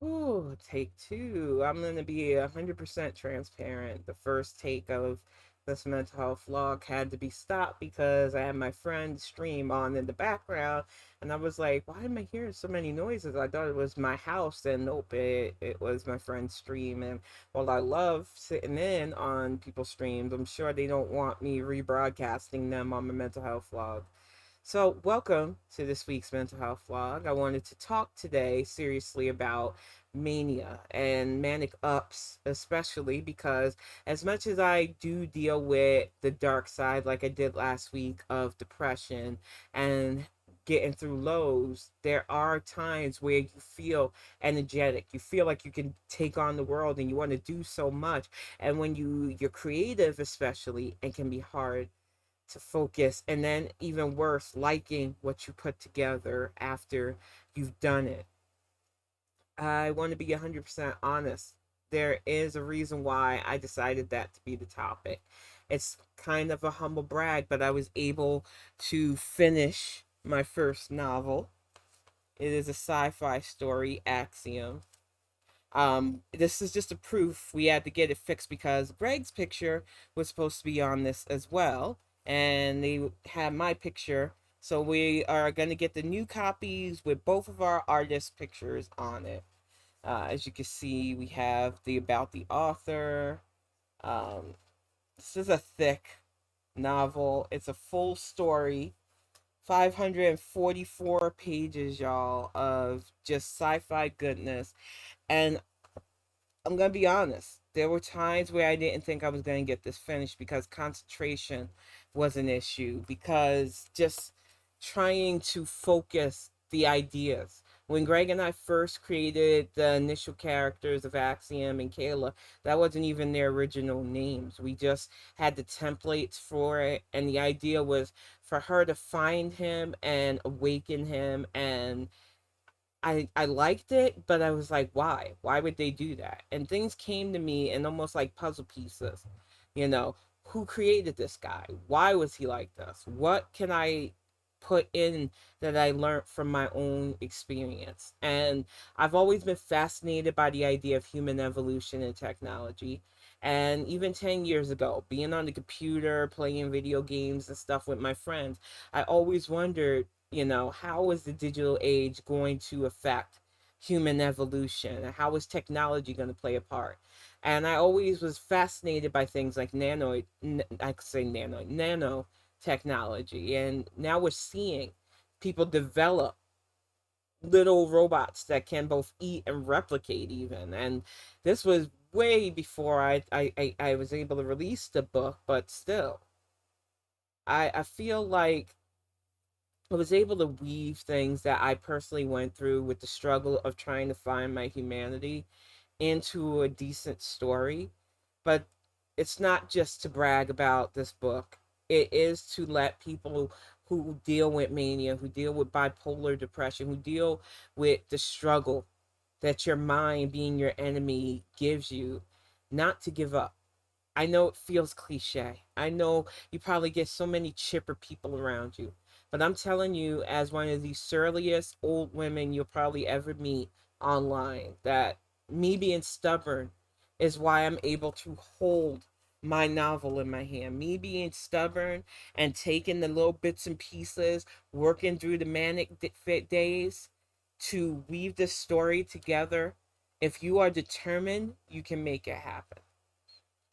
Ooh, take two. I'm going to be 100% transparent. The first take of this mental health vlog had to be stopped because I had my friend's stream on in the background, and I was like, why am I hearing so many noises? I thought it was my house, and nope, it was my friend's stream. And while I love sitting in on people's streams, I'm sure they don't want me rebroadcasting them on my mental health vlog. So, welcome to this week's mental health vlog. I wanted to talk today seriously about mania and manic ups, especially because as much as I do deal with the dark side, like I did last week, of depression and getting through lows, there are times where you feel energetic. You feel like you can take on the world and you want to do so much. And when you're creative, especially, it can be hard to focus, and then even worse, liking what you put together after you've done it. I want to be 100% honest. There is a reason why I decided that to be the topic. It's kind of a humble brag, but I was able to finish my first novel. It is a sci-fi story, Axiom. This is just a proof we had to get it fixed because Greg's picture was supposed to be on this as well, and they had my picture. So we are going to get the new copies with both of our artist pictures on it. As you can see, we have the about the author. Um, this is a thick novel. It's a full story, 544 pages, y'all, of just sci-fi goodness. And I'm gonna be honest. There were times where I didn't think I was gonna get this finished because concentration was an issue. Because just trying to focus the ideas. When Greg and I first created the initial characters of Axiom and Kayla, that wasn't even their original names. We just had the templates for it, and the idea was for her to find him and awaken him. And I liked it, but I was like, why? Why would they do that? And things came to me in almost like puzzle pieces. You know, who created this guy? Why was he like this? What can I put in that I learned from my own experience? And I've always been fascinated by the idea of human evolution and technology. And even 10 years ago, being on the computer, playing video games and stuff with my friends, I always wondered, how is the digital age going to affect human evolution? And how is technology going to play a part? And I always was fascinated by things like I could say nano technology. And now we're seeing people develop little robots that can both eat and replicate even. And this was way before I was able to release the book, but still, I feel like I was able to weave things that I personally went through with the struggle of trying to find my humanity into a decent story. But it's not just to brag about this book, it is to let people who deal with mania, who deal with bipolar depression, who deal with the struggle that your mind being your enemy gives you, not to give up. I know it feels cliche. I know you probably get so many chipper people around you. But I'm telling you, as one of the surliest old women you'll probably ever meet online, that me being stubborn is why I'm able to hold my novel in my hand. Me being stubborn and taking the little bits and pieces, working through the days to weave this story together. If you are determined, you can make it happen.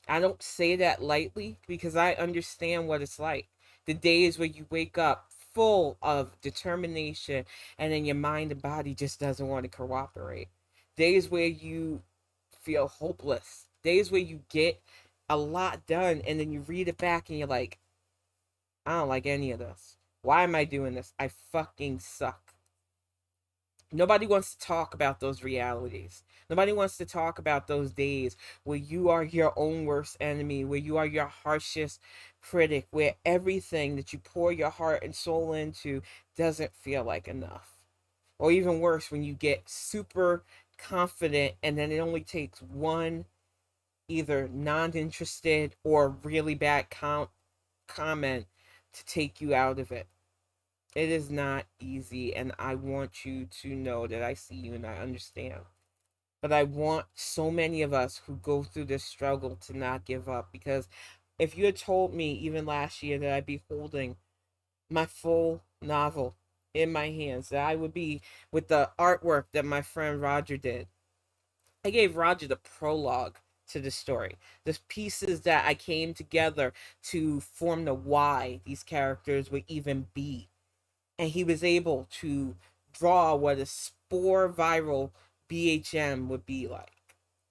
I don't say that lightly because I understand what it's like. The days where you wake up full of determination and then your mind and body just doesn't want to cooperate. Days where you feel hopeless. Days where you get a lot done and then you read it back and you're like, I don't like any of this. Why am I doing this? I fucking suck. Nobody wants to talk about those realities. Nobody wants to talk about those days where you are your own worst enemy, where you are your harshest critic, where everything that you pour your heart and soul into doesn't feel like enough. Or even worse, when you get super confident and then it only takes one either non interested or really bad comment to take you out of it. It is not easy, and I want you to know that I see you and I understand. But I want so many of us who go through this struggle to not give up, because if you had told me even last year that I'd be holding my full novel in my hands, that I would be with the artwork that my friend Roger did. I gave Roger the prologue to the story, the pieces that I came together to form the why these characters would even be. And he was able to draw what a spore viral BHM would be like.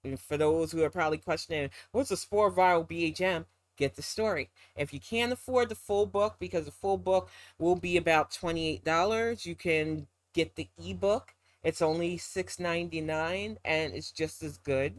And for those who are probably questioning, what's a spore viral BHM? Get the story. If you can't afford the full book, because the full book will be about $28, you can get the ebook. It's only $6.99 and it's just as good.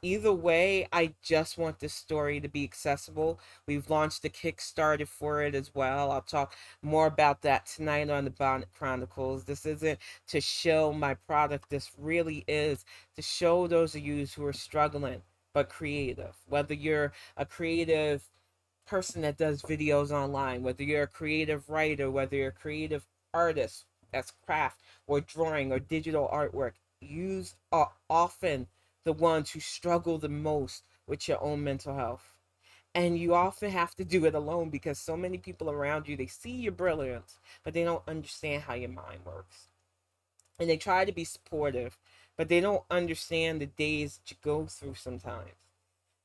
Either way, I just want this story to be accessible. We've launched a Kickstarter for it as well. I'll talk more about that tonight on the Bonnet Chronicles. This isn't to show my product. This really is to show those of you who are struggling but creative. Whether you're a creative person that does videos online, whether you're a creative writer, whether you're a creative artist, that's craft or drawing or digital artwork, use are often the ones who struggle the most with your own mental health. And you often have to do it alone because so many people around you, they see your brilliance, but they don't understand how your mind works. And they try to be supportive, but they don't understand the days that you go through sometimes.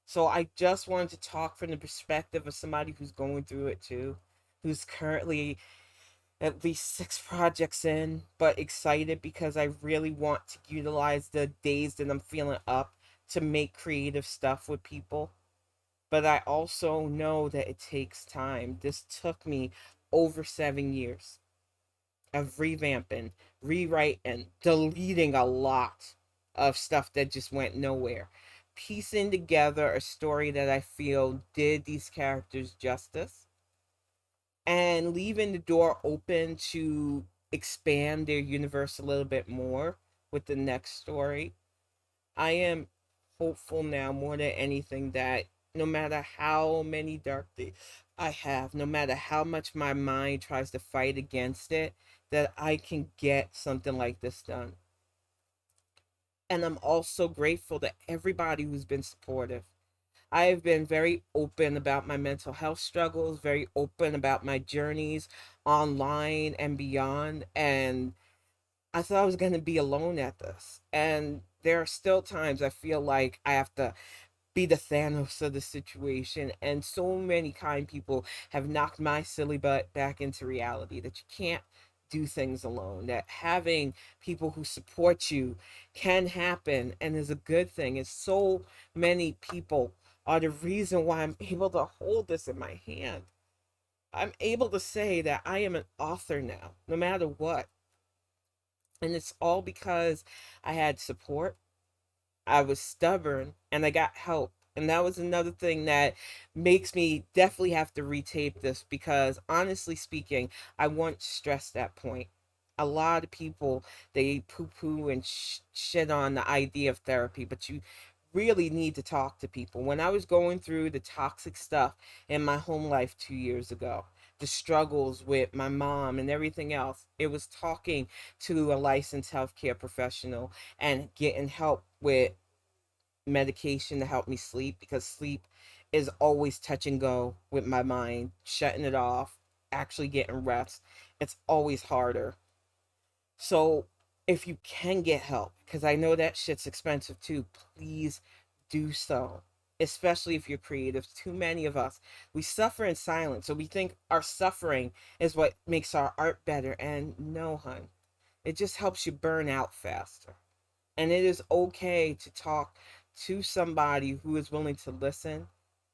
So I just wanted to talk from the perspective of somebody who's going through it too, who's currently at least 6 projects in, but excited because I really want to utilize the days that I'm feeling up to make creative stuff with people. But I also know that it takes time. This took me over 7 years of revamping, rewriting, deleting a lot of stuff that just went nowhere, piecing together a story that I feel did these characters justice, and leaving the door open to expand their universe a little bit more with the next story. I am hopeful now more than anything that no matter how many dark days I have, no matter how much my mind tries to fight against it, that I can get something like this done. And I'm also grateful to everybody who's been supportive. I have been very open about my mental health struggles, very open about my journeys online and beyond. And I thought I was going to be alone at this. And there are still times I feel like I have to be the Thanos of the situation. And so many kind people have knocked my silly butt back into reality that you can't do things alone, that having people who support you can happen and is a good thing. And so many people are the reason why I'm able to hold this in my hand. I'm able to say that I am an author now, no matter what. And it's all because I had support, I was stubborn, and I got help. And that was another thing that makes me definitely have to retape this because honestly speaking, I once stressed that point. A lot of people, they poo poo and shit on the idea of therapy, but you really need to talk to people. When I was going through the toxic stuff in my home life 2 years ago, the struggles with my mom and everything else, it was talking to a licensed healthcare professional and getting help with medication to help me sleep because sleep is always touch and go with my mind, shutting it off, actually getting rest. It's always harder. So if you can get help, because I know that shit's expensive too, please do so. Especially if you're creative. Too many of us, we suffer in silence. So we think our suffering is what makes our art better. And no, hun. It just helps you burn out faster. And it is okay to talk to somebody who is willing to listen,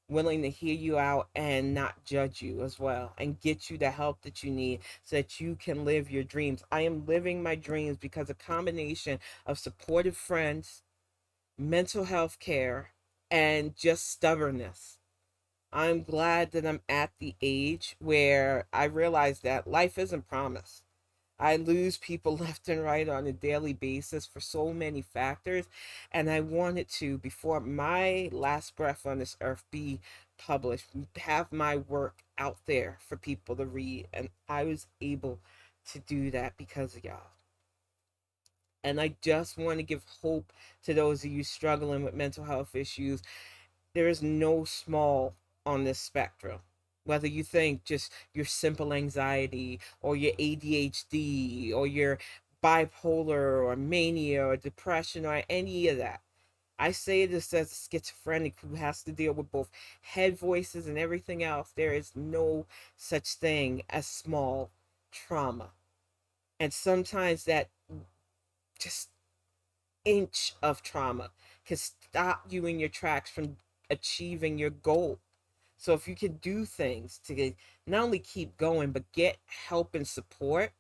willing to hear you out and not judge you as well, and get you the help that you need so that you can live your dreams. I am living my dreams because a combination of supportive friends, mental health care, and just stubbornness. I'm glad that I'm at the age where I realize that life isn't promised. I lose people left and right on a daily basis for so many factors. And I wanted to, before my last breath on this earth, be published, have my work out there for people to read. And I was able to do that because of y'all. And I just want to give hope to those of you struggling with mental health issues. There is no small on this spectrum. Whether you think just your simple anxiety or your ADHD or your bipolar or mania or depression or any of that. I say this as a schizophrenic who has to deal with both head voices and everything else. There is no such thing as small trauma. And sometimes that just inch of trauma can stop you in your tracks from achieving your goal. So if you can do things to not only keep going, but get help and support,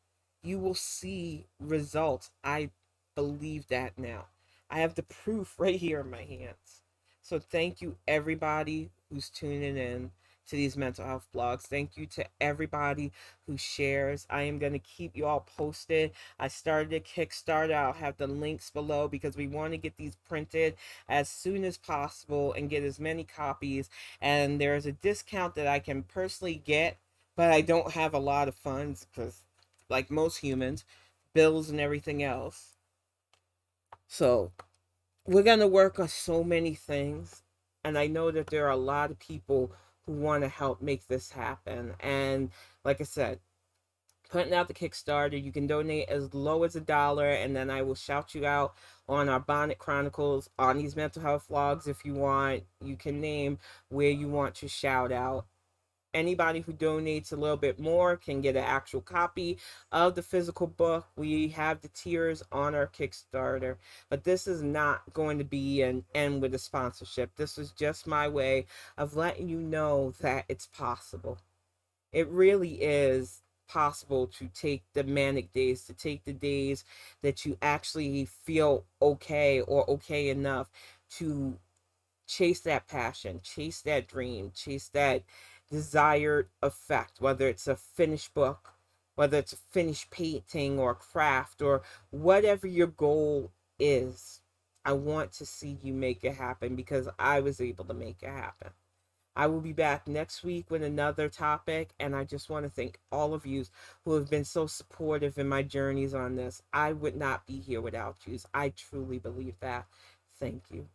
you will see results. I believe that now. I have the proof right here in my hands. So thank you everybody who's tuning in to these mental health blogs. Thank you to everybody who shares. I am going to keep you all posted. I started a Kickstarter. I'll have the links below because we want to get these printed as soon as possible and get as many copies. And there's a discount that I can personally get, but I don't have a lot of funds because, like most humans, bills and everything else. So we're going to work on so many things. And I know that there are a lot of people who want to help make this happen. And like I said, putting out the Kickstarter, you can donate as low as $1, and then I will shout you out on our Bonnet Chronicles, on these mental health vlogs if you want. You can name where you want to shout out. Anybody who donates a little bit more can get an actual copy of the physical book. We have the tiers on our Kickstarter, but this is not going to be an end with a sponsorship. This is just my way of letting you know that it's possible. It really is possible to take the manic days, to take the days that you actually feel okay or okay enough to chase that passion, chase that dream, chase that desired effect, whether it's a finished book, whether it's a finished painting or craft or whatever your goal is. I want to see you make it happen because I was able to make it happen. I will be back next week with another topic, and I just want to thank all of you who have been so supportive in my journeys on this. I would not be here without you. I truly believe that. Thank you.